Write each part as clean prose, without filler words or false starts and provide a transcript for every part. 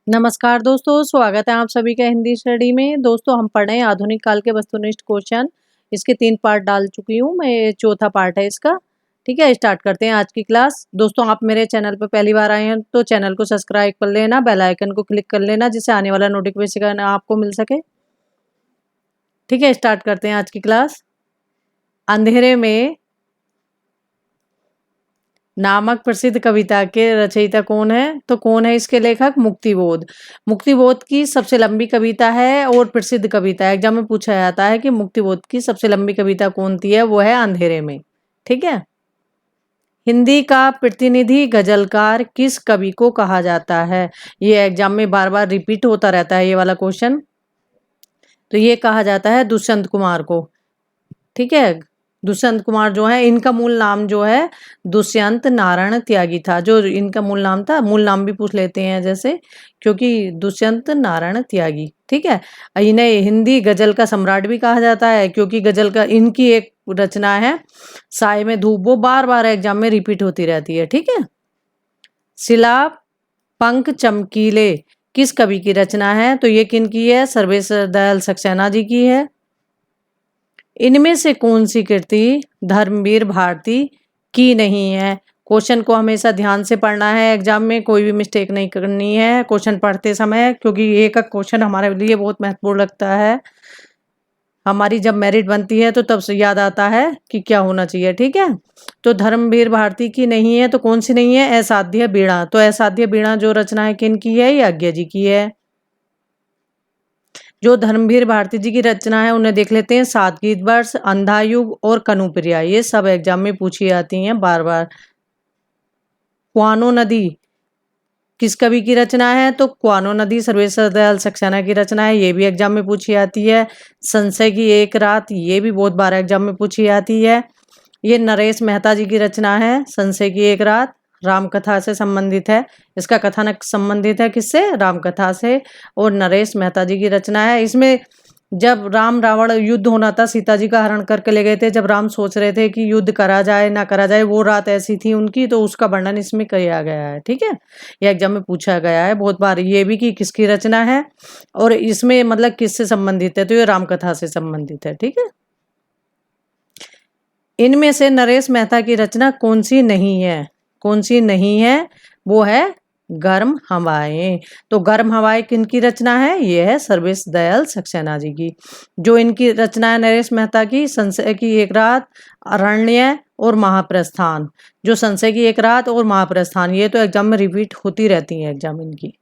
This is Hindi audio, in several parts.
नमस्कार दोस्तों, स्वागत है आप सभी का हिंदी स्टडी में। दोस्तों हम पढ़ रहे हैं आधुनिक काल के वस्तुनिष्ठ क्वेश्चन। इसके 3 पार्ट डाल चुकी हूँ मैं, ये चौथा पार्ट है इसका। ठीक है, स्टार्ट करते हैं आज की क्लास। दोस्तों आप मेरे चैनल पर पहली बार आए हैं तो चैनल को सब्सक्राइब कर लेना, बेल आइकन को क्लिक कर लेना जिससे आने वाला नोटिफिकेशन आपको मिल सके। ठीक है, स्टार्ट करते हैं आज की क्लास। अंधेरे में नामक प्रसिद्ध कविता के रचयिता कौन है? तो कौन है इसके लेखक? मुक्तिबोध। मुक्तिबोध की सबसे लंबी कविता है और प्रसिद्ध कविता है। एग्जाम में पूछा जाता है कि मुक्तिबोध की सबसे लंबी कविता कौन सी है? वो है अंधेरे में। ठीक है। हिंदी का प्रतिनिधि गजलकार किस कवि को कहा जाता है? ये एग्जाम में बार बार रिपीट होता रहता है ये वाला क्वेश्चन। तो ये कहा जाता है दुष्यंत कुमार को। ठीक है, दुष्यंत कुमार जो है, इनका मूल नाम जो है दुष्यंत नारायण त्यागी था। जो इनका मूल नाम था, मूल नाम भी पूछ लेते हैं जैसे, क्योंकि दुष्यंत नारायण त्यागी। ठीक है, इन्हें हिंदी गजल का सम्राट भी कहा जाता है क्योंकि गजल का इनकी एक रचना है साय में धूप, वो बार बार एग्जाम में रिपीट होती रहती है। ठीक है। शिला पंख चमकीले किस कवि की रचना है? तो ये किन की है? सर्वेश दयाल सक्सेना जी की है। इनमें से कौन सी कृति धर्मवीर भारती की नहीं है? क्वेश्चन को हमेशा ध्यान से पढ़ना है, एग्जाम में कोई भी मिस्टेक नहीं करनी है क्वेश्चन पढ़ते समय, क्योंकि एक क्वेश्चन हमारे लिए बहुत महत्वपूर्ण लगता है। हमारी जब मेरिट बनती है तो तब से याद आता है कि क्या होना चाहिए। ठीक है, तो धर्मवीर भारती की नहीं है तो कौन सी नहीं है? असाध्य बीणा। तो असाध्य बीणा जो रचना है किन की है? ये अज्ञा जी की है। जो धर्मवीर भारती जी की रचना है उन्हें देख लेते हैं। सात गीत वर्ष, अंधा युग और कनुप्रिया, ये सब एग्जाम में पूछी जाती हैं बार बार। क्वानो नदी किस कवि की रचना है? तो क्वानो नदी सर्वेश्वर दयाल सक्सेना की रचना है, ये भी एग्जाम में पूछी जाती है। संशय की एक रात, ये भी बहुत बार एग्जाम में पूछी जाती है। ये नरेश मेहता जी की रचना है, संशय की एक रात, रामकथा से संबंधित है। इसका कथानक संबंधित है किससे? रामकथा से, और नरेश मेहता जी की रचना है। इसमें जब राम रावण युद्ध होना था, सीता जी का हरण करके ले गए थे, जब राम सोच रहे थे कि युद्ध करा जाए ना करा जाए, वो रात ऐसी थी उनकी, तो उसका वर्णन इसमें किया गया है। ठीक है, ये एग्जाम में पूछा गया है बहुत बार ये भी कि किसकी रचना है और इसमें मतलब किससे संबंधित है? तो ये रामकथा से संबंधित है। ठीक है, इनमें से नरेश मेहता की रचना कौन सी नहीं है? कौन सी नहीं है? वो है गर्म हवाएं। तो गर्म हवाएं किनकी रचना है? ये है सर्वेश दयाल सक्सेना जी की। जो इनकी रचना है नरेश मेहता की, संशय की एक रात, अरण्य और महाप्रस्थान। जो संशय की एक रात और महाप्रस्थान, ये तो एग्जाम में रिपीट होती रहती है एग्जाम इनकी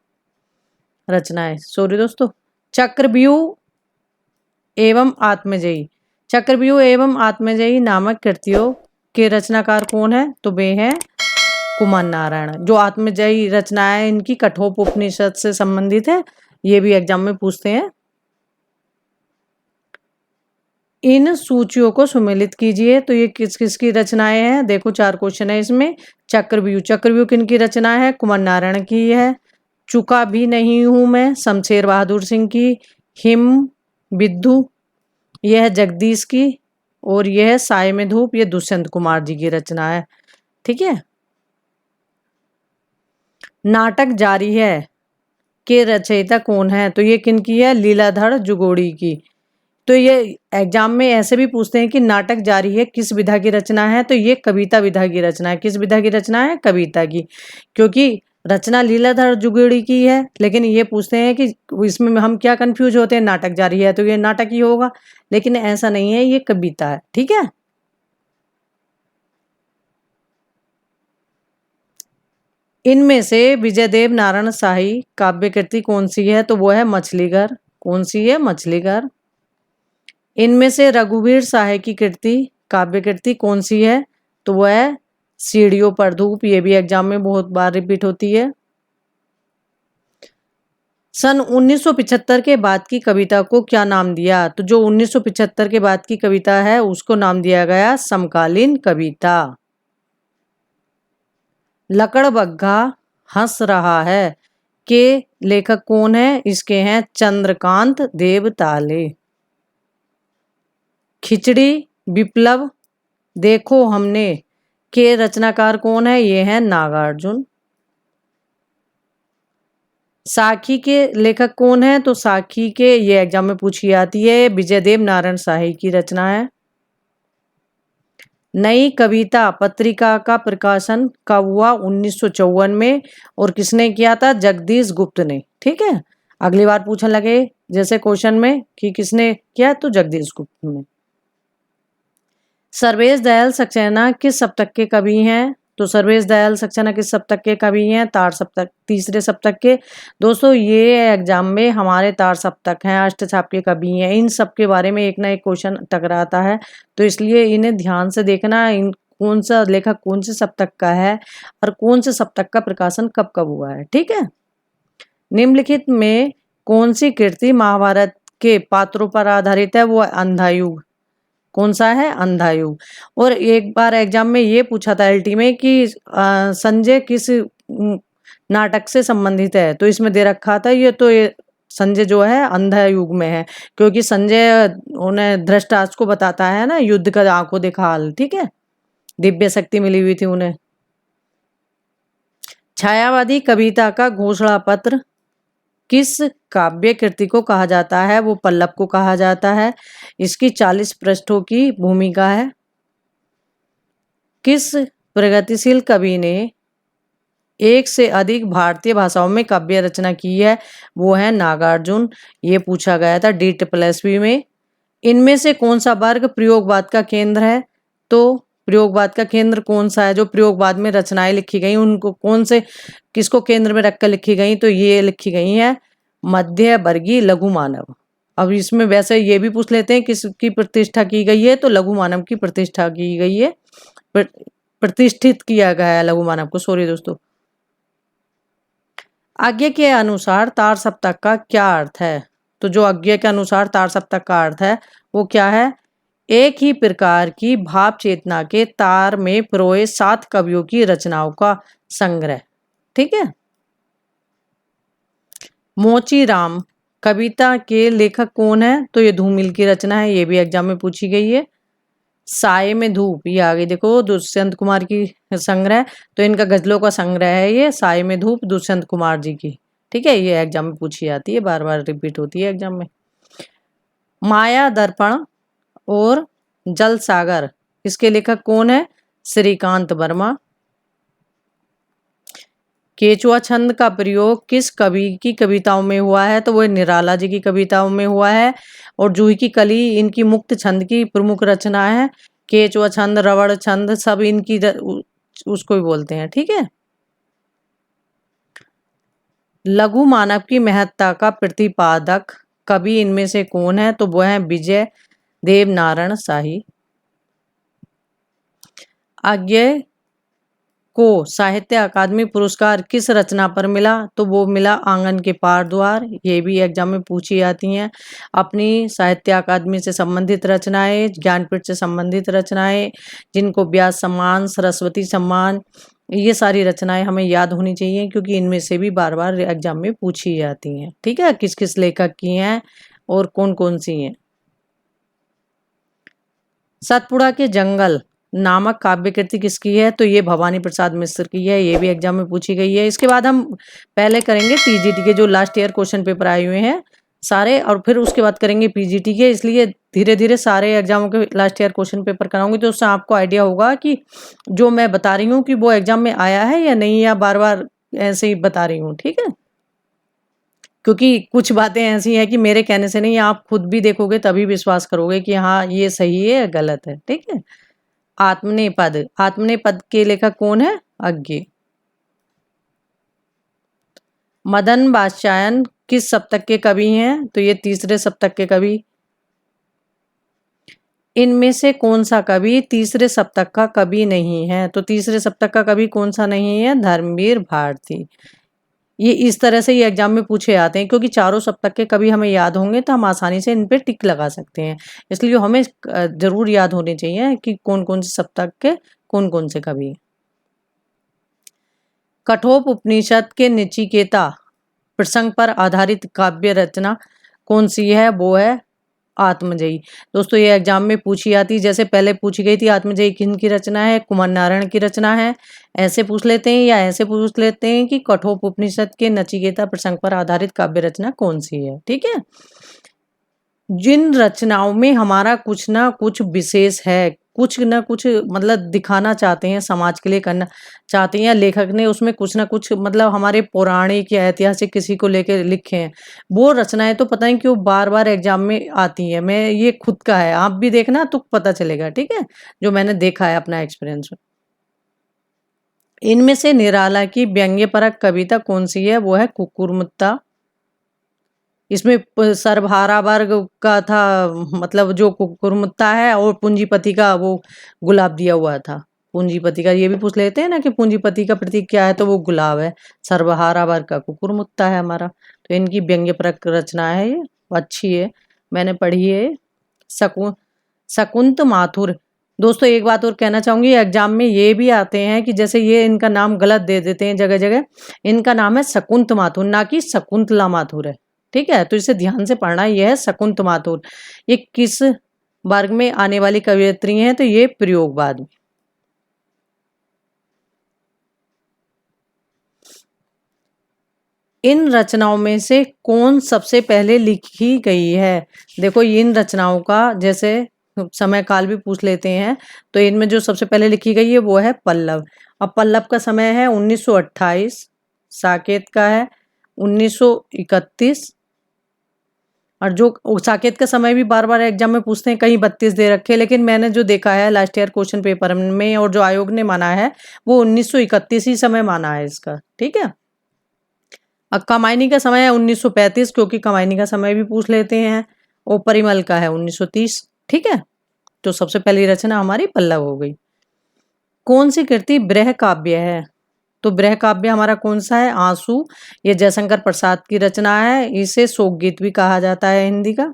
रचनाएं। सॉरी दोस्तों। चक्रव्यूह एवं आत्मजयी, चक्रव्यूह एवं आत्मजयी नामक कृतियों के रचनाकार कौन है? तो वे हैं कुमार नारायण। जो आत्मजयी रचना है इनकी कठोपनिषद से संबंधित है, ये भी एग्जाम में पूछते हैं। इन सूचियों को सुमेलित कीजिए। तो ये किस किस की रचनाएं हैं? देखो 4 क्वेश्चन है इसमें। चक्रव्यूह, चक्रव्यूह किन की रचना है? कुमार नारायण की है। चुका भी नहीं हूं मैं, शमशेर बहादुर सिंह की। हिम बिद्धु, यह है जगदीश की। और यह है साय में धूप, ये दुष्यंत कुमार जी की रचना है। ठीक है। नाटक जारी है के रचयिता कौन है? तो ये किन की है? लीलाधर जुगोड़ी की। तो ये एग्जाम में ऐसे भी पूछते हैं कि नाटक जारी है किस विधा की रचना है? तो ये कविता विधा की रचना है। किस विधा की रचना है? कविता की। क्योंकि रचना लीलाधर जुगोड़ी की है, लेकिन ये पूछते हैं कि इसमें हम क्या कंफ्यूज होते हैं, नाटक जारी है तो ये नाटक ही होगा, लेकिन ऐसा नहीं है, ये कविता है। ठीक है। इनमें से विजयदेव नारायण शाही काव्य कृति कौन सी है? तो वो है मछलीघर। कौन सी है? मछलीघर। इनमें से रघुवीर शाह की कृति काव्य कृति कौन सी है? तो वह है सीढ़ियों पर धूप, ये भी एग्जाम में बहुत बार रिपीट होती है। सन 1975 के बाद की कविता को क्या नाम दिया? तो जो 1975 के बाद की कविता है उसको नाम दिया गया समकालीन कविता। लकड़बग्घा हंस रहा है के लेखक कौन है? इसके हैं चंद्रकांत देवताले। खिचड़ी विप्लव देखो हमने के रचनाकार कौन है? ये है नागार्जुन। साखी के लेखक कौन है? तो साखी के, ये एग्जाम में पूछी जाती है, विजयदेव नारायण शाही की रचना है। नई कविता पत्रिका का प्रकाशन कब हुआ? 1954 में। और किसने किया था? जगदीश गुप्त ने। ठीक है, अगली बार पूछने लगे जैसे क्वेश्चन में कि किसने किया, तो जगदीश गुप्त ने। सर्वेश दयाल सक्सेना किस सप्तक के कवि हैं? तो सर्वेश दयाल सक्सेना किस सप्तक के कवि हैं? तार सप्तक, तीसरे सप्तक के। दोस्तों ये एग्जाम में हमारे तार सप्तक हैं, अष्टछाप के कवि हैं, इन सब के बारे में एक ना एक क्वेश्चन टकराता है, तो इसलिए इन्हें ध्यान से देखना, इन कौन सा लेखक कौन से सप्तक का है और कौन से सप्तक का प्रकाशन कब कब हुआ है। ठीक है, निम्नलिखित में कौन सी कृति महाभारत के पात्रों पर आधारित है? वो अंधायुग। कौन सा है? अंधायुग। और एक बार एग्जाम में ये पूछा था एलटी में कि संजय किस नाटक से संबंधित है, तो इसमें दे रखा था ये संजय जो है अंधायुग में है, क्योंकि संजय उन्हें धृतराष्ट्र को बताता है ना युद्ध का आंखों देखा हाल। ठीक है, दिव्य शक्ति मिली हुई थी उन्हें। छायावादी कविता का घोषणा पत्र किस काव्य कृति को कहा जाता है? वो पल्लव को कहा जाता है। इसकी 40 पृष्ठों की भूमिका है। किस प्रगतिशील कवि ने एक से अधिक भारतीय भाषाओं में काव्य रचना की है? वो है नागार्जुन। ये पूछा गया था DSSB में। इनमें से कौन सा वर्ग प्रयोगवाद का केंद्र है? तो प्रयोगवाद का केंद्र कौन सा है? जो प्रयोगवाद में रचनाएं लिखी गई उनको कौन से, किसको केंद्र में रखकर लिखी गई? तो ये लिखी गई है मध्य वर्गीय लघु मानव। अब इसमें वैसे ये भी पूछ लेते हैं किसकी प्रतिष्ठा की गई है, तो लघु मानव की प्रतिष्ठा की गई है, प्रतिष्ठित किया गया है लघु मानव को। सॉरी दोस्तों। आज्ञा के अनुसार तार सप्तक का क्या अर्थ है? तो जो आज्ञा के अनुसार तार सप्तक का अर्थ है वो क्या है? एक ही प्रकार की भाव चेतना के तार में पिरोए 7 कवियों की रचनाओं का संग्रह। ठीक है। मोचीराम कविता के लेखक कौन है? तो ये धूमिल की रचना है, ये भी एग्जाम में पूछी गई है। साये में धूप, ये आगे देखो दुष्यंत कुमार की संग्रह, तो इनका गजलों का संग्रह है ये साये में धूप, दुष्यंत कुमार जी की। ठीक है, ये एग्जाम में पूछी जाती है, बार बार रिपीट होती है एग्जाम में। माया दर्पण और जल सागर, इसके लेखक कौन है? श्रीकांत वर्मा। केचुआ छंद का प्रयोग किस कवि की कविताओं में हुआ है? तो वो निराला जी की कविताओं में हुआ है। और जूही की कली इनकी मुक्त छंद की प्रमुख रचना है। केचुआ छंद, रवड़ छंद, सब इनकी उसको भी बोलते हैं। ठीक है। लघु मानव की महत्ता का प्रतिपादक कवि इनमें से कौन है? तो वो है विजय देव नारायण शाही। आज्ञे को साहित्य अकादमी पुरस्कार किस रचना पर मिला? तो वो मिला आंगन के पार द्वार। ये भी एग्जाम में पूछी जाती हैं। अपनी साहित्य अकादमी से संबंधित रचनाएं, ज्ञानपीठ से संबंधित रचनाएं, जिनको व्यास सम्मान, सरस्वती सम्मान, ये सारी रचनाएं हमें याद होनी चाहिए, क्योंकि इनमें से भी बार बार एग्जाम में पूछी जाती हैं। ठीक है, किस किस लेखक की हैं और कौन कौन सी हैं। सतपुड़ा के जंगल नामक काव्य कृति किसकी है? तो ये भवानी प्रसाद मिश्र की है, ये भी एग्जाम में पूछी गई है। इसके बाद हम पहले करेंगे टीजीटी के जो लास्ट ईयर क्वेश्चन पेपर आए हुए हैं सारे, और फिर उसके बाद करेंगे पीजीटी के, इसलिए धीरे धीरे सारे एग्जामों के लास्ट ईयर क्वेश्चन पेपर कराऊंगी, तो उससे आपको आइडिया होगा कि जो मैं बता रही हूँ कि वो एग्जाम में आया है या नहीं, या बार बार ऐसे ही बता रही हूँ। ठीक है, क्योंकि कुछ बातें ऐसी हैं कि मेरे कहने से नहीं, आप खुद भी देखोगे तभी विश्वास करोगे कि हाँ ये सही है या गलत है। ठीक है। आत्मनेपद, आत्मनेपद के लेखक कौन है? अज्ञे। मदन बादशायन किस सप्तक के कवि हैं? तो ये तीसरे सप्तक के कवि। इनमें से कौन सा कवि तीसरे सप्तक का कवि नहीं है? तो तीसरे सप्तक का कवि कौन सा नहीं है? धर्मवीर भारती। ये इस तरह से ये एग्जाम में पूछे जाते हैं, क्योंकि चारों सप्तक के कवि हमें याद होंगे तो हम आसानी से इन पे टिक लगा सकते हैं, इसलिए हमें जरूर याद होने चाहिए कि कौन कौन से सप्तक के कौन कौन से कवि। कठोप उपनिषद के नचिकेता प्रसंग पर आधारित काव्य रचना कौन सी है? वो है आत्मजयी। दोस्तों ये एग्जाम में पूछी आती, जैसे पहले पूछी गई थी आत्मजयी किन की रचना है, कुमार नारायण की रचना है, ऐसे पूछ लेते हैं, या ऐसे पूछ लेते हैं कि कठोपनिषद के नचिकेता प्रसंग पर आधारित काव्य रचना कौन सी है। ठीक है, जिन रचनाओं में हमारा कुछ ना कुछ विशेष है, कुछ ना कुछ मतलब दिखाना चाहते हैं, समाज के लिए करना चाहते हैं, या लेखक ने उसमें कुछ ना कुछ मतलब हमारे पौराणिक या ऐतिहासिक किसी को लेके लिखे हैं, वो रचनाएं तो पता नहीं क्यों बार बार एग्जाम में आती हैं। मैं ये खुद का है, आप भी देखना तो पता चलेगा। ठीक है, जो मैंने देखा है अपना एक्सपीरियंस में। इनमें से निराला की व्यंग्यपरक कविता कौन सी है, वो है कुकुरमुत्ता। इसमें सर्वहारा वर्ग का था, मतलब जो कुकुरमुत्ता है, और पूंजीपति का वो गुलाब दिया हुआ था। पूंजीपति का ये भी पूछ लेते हैं ना कि पूंजीपति का प्रतीक क्या है, तो वो गुलाब है। सर्वहारा वर्ग का कुकुरमुत्ता है हमारा। तो इनकी व्यंग्यपरक रचना है, ये अच्छी है, मैंने पढ़ी है। शकुंत माथुर। दोस्तों एक बात और कहना चाहूंगी, एग्जाम में ये भी आते हैं कि जैसे ये इनका नाम गलत दे देते हैं जगह जगह, इनका नाम है शकुंत माथुर, ना कि शकुंतला माथुर है। ठीक है, तो इसे ध्यान से पढ़ना। यह है शकुंत माथुर। ये किस वर्ग में आने वाली कवयित्री हैं, तो ये प्रयोगवाद में। इन रचनाओं में से कौन सबसे पहले लिखी गई है। देखो इन रचनाओं का जैसे समय काल भी पूछ लेते हैं, तो इनमें जो सबसे पहले लिखी गई है वो है पल्लव। अब पल्लव का समय है 1928, साकेत का है 1931, और जो साकेत का समय भी बार बार एग्जाम में पूछते हैं, कहीं 32 दे रखे, लेकिन मैंने जो देखा है लास्ट ईयर क्वेश्चन पेपर में और जो आयोग ने माना है वो 1931 ही समय माना है इसका। ठीक है, अब कमायनी का समय है 1935, क्योंकि कमायनी का समय भी पूछ लेते हैं, और परिमल का है 1930। ठीक है, तो सबसे पहली रचना हमारी पल्लव हो गई। कौन सी कृति ब्रह काव्य है, तो ब्रह काव्य हमारा कौन सा है, आंसू। ये जयशंकर प्रसाद की रचना है, इसे शोकगीत भी कहा जाता है हिंदी का।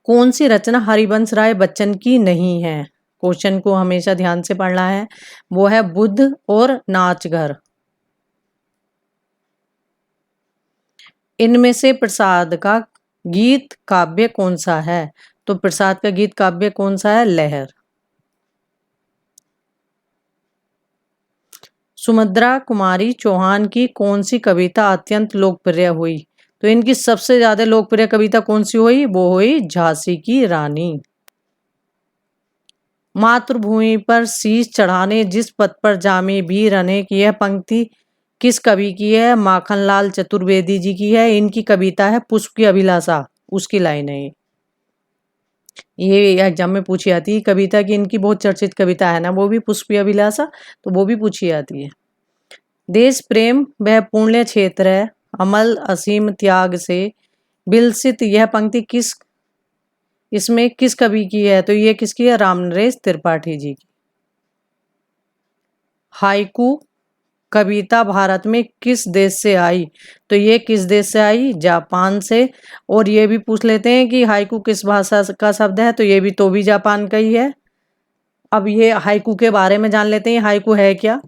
कौन सी रचना हरिवंश राय बच्चन की नहीं है, क्वेश्चन को हमेशा ध्यान से पढ़ना है, वो है बुद्ध और नाच घर। इनमें से प्रसाद का गीत काव्य कौन सा है, तो प्रसाद का गीत काव्य कौन सा है, लहर। सुभद्रा कुमारी चौहान की कौन सी कविता अत्यंत लोकप्रिय हुई, तो इनकी सबसे ज्यादा लोकप्रिय कविता कौन सी हुई, वो हुई झांसी की रानी। मातृभूमि पर शीश चढ़ाने जिस पद पर जामे भी रने की यह पंक्ति किस कवि की है, माखनलाल चतुर्वेदी जी की है। इनकी कविता है पुष्प की अभिलाषा, उसकी लाइन है ये एग्जाम में पूछी आती है कविता की। इनकी बहुत चर्चित कविता है ना, वो भी पुष्प की अभिलाषा, तो वो भी पूछी आती है। देश प्रेम वह पुण्य क्षेत्र है, अमल असीम त्याग से विलसित यह पंक्ति किस इसमें किस कवि की है, तो ये किसकी है, रामनरेश त्रिपाठी जी की। हाइकू कविता भारत में किस देश से आई, तो ये किस देश से आई, जापान से। और ये भी पूछ लेते हैं कि हाइकू किस भाषा का शब्द है, तो ये भी तो भी जापान का ही है। अब ये हाइकू के बारे में जान लेते हैं, हाइकू है क्या।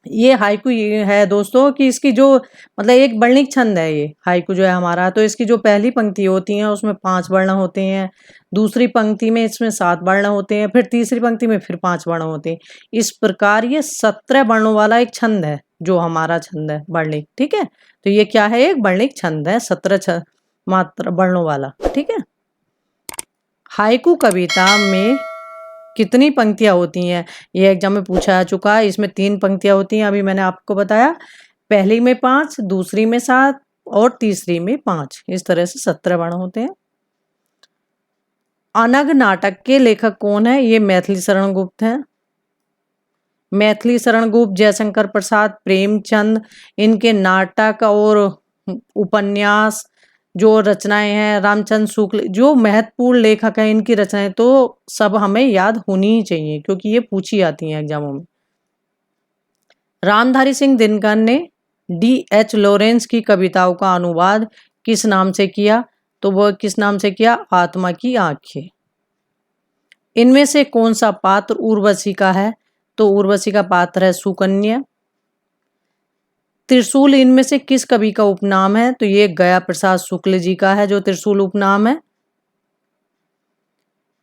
ये हाइकू ये है दोस्तों कि इसकी जो मतलब एक वर्णिक छंद है ये हाइकू जो है हमारा, तो इसकी जो पहली पंक्ति होती है उसमें 5 वर्ण होते हैं, दूसरी पंक्ति में इसमें 7 वर्ण होते हैं, फिर तीसरी पंक्ति में फिर 5 वर्ण होते हैं। इस प्रकार ये 17 वर्णों वाला एक छंद है जो हमारा छंद है वर्णिक। ठीक है, तो ये क्या है, एक वर्णिक छंद है 17 मात्र वर्णों वाला। ठीक है, हाइकू कविता में कितनी पंक्तियां होती हैं, ये एग्जाम में पूछा जा चुका है। इसमें 3 पंक्तियां होती हैं, अभी मैंने आपको बताया। पहली में 5, दूसरी में 7 और तीसरी में 5, इस तरह से 17 वर्ण होते हैं। अनग नाटक के लेखक कौन है, ये मैथिली शरण गुप्त हैं। मैथिली शरण गुप्त, जयशंकर प्रसाद, प्रेमचंद, इनके नाटक और उपन्यास जो रचनाएं हैं, रामचंद्र शुक्ल, जो महत्वपूर्ण लेखक हैं, इनकी रचनाएं तो सब हमें याद होनी ही चाहिए क्योंकि ये पूछी आती हैं एग्जामों में। रामधारी सिंह दिनकर ने D.H. लॉरेंस की कविताओं का अनुवाद किस नाम से किया, तो वह किस नाम से किया, आत्मा की आंखें। इनमें से कौन सा पात्र उर्वशी का है, तो उर्वशी का पात्र है सुकन्या। त्रिशूल इनमें से किस कवि का उपनाम है? तो ये गया प्रसाद शुक्ल जी का है जो त्रिशूल उपनाम है।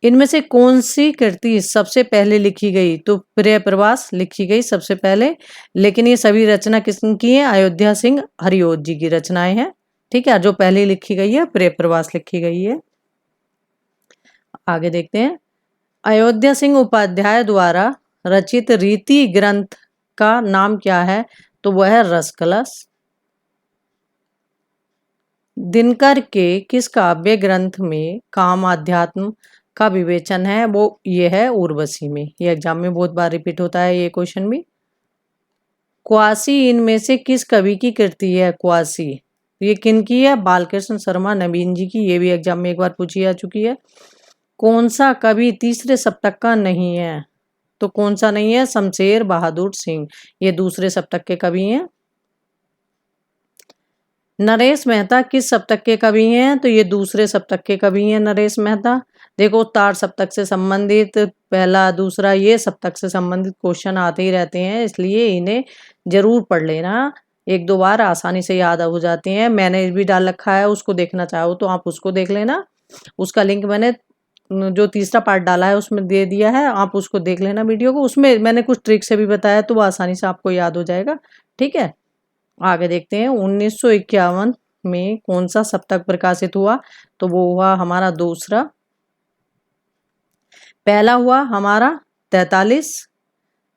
इनमें से कौन सी कृति सबसे पहले लिखी गई? तो प्रिय प्रवास लिखी गई सबसे पहले, लेकिन ये सभी रचना किसकी है? अयोध्या सिंह हरिओत जी की रचनाएं हैं। ठीक है, जो पहले लिखी गई है प्रिय प्रवास लिखी गई है। आगे देखते हैं, अयोध्या सिंह उपाध्याय द्वारा रचित रीति ग्रंथ का नाम क्या है? तो वह है रस कलश। दिनकर के किस काव्य ग्रंथ में काम आध्यात्म का विवेचन है? वो ये है उर्वशी में। ये एग्जाम में बहुत बार रिपीट होता है ये क्वेश्चन भी। क्वासी इनमें से किस कवि की कृति है? क्वासी ये किन की है? बालकृष्ण शर्मा नवीन जी की। ये भी एग्जाम में एक बार पूछी जा चुकी है। कौन सा कवि तीसरे सप्तक का नहीं है? तो कौन सा नहीं है? शमशेर बहादुर सिंह, ये दूसरे सप्तक के कवि हैं। नरेश मेहता किस सप्तक के कवि हैं? तो ये दूसरे सप्तक के कवि हैं नरेश मेहता। देखो तार सप्तक से संबंधित पहला दूसरा ये सप्तक से संबंधित क्वेश्चन आते ही रहते हैं, इसलिए इन्हें जरूर पढ़ लेना। एक दो बार आसानी से याद हो जाते हैं। मैंने भी डाल रखा है, उसको देखना चाहो तो आप उसको देख लेना। उसका लिंक मैंने जो तीसरा पार्ट डाला है उसमें दे दिया है, आप उसको देख लेना वीडियो को। उसमें मैंने कुछ ट्रिक से भी बताया तो वो आसानी से आपको याद हो जाएगा। ठीक है, आगे देखते हैं। 1951 में कौन सा सप्तक प्रकाशित हुआ? तो वो हुआ हमारा दूसरा। पहला हुआ हमारा 43,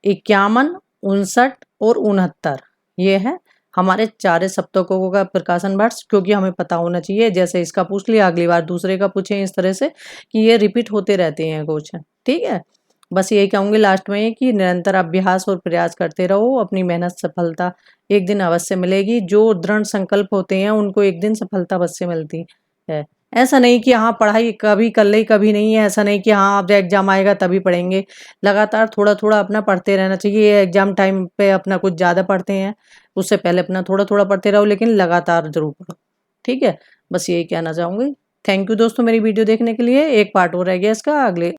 51, 59 और 69। ये है हमारे चार सप्तकों का प्रकाशन वर्ष, क्योंकि हमें पता होना चाहिए। जैसे इसका पूछ लिया, अगली बार दूसरे का पूछें, इस तरह से कि ये रिपीट होते रहते हैं क्वेश्चन। ठीक है, बस यही कहूँगी लास्ट में कि निरंतर अभ्यास और प्रयास करते रहो। अपनी मेहनत सफलता एक दिन अवश्य मिलेगी। जो दृढ़ संकल्प होते हैं उनको एक दिन सफलता अवश्य मिलती है। ऐसा नहीं कि हाँ पढ़ाई कभी कर ली कभी नहीं है। ऐसा नहीं कि हाँ अब एग्जाम आएगा तभी पढ़ेंगे। लगातार थोड़ा थोड़ा अपना पढ़ते रहना चाहिए। एग्जाम टाइम पे अपना कुछ ज़्यादा पढ़ते हैं, उससे पहले अपना थोड़ा थोड़ा पढ़ते रहो, लेकिन लगातार जरूर पढ़ो। ठीक है, बस यही कहना चाहूँगी। थैंक यू दोस्तों मेरी वीडियो देखने के लिए। एक पार्ट और रह गया इसका, अगले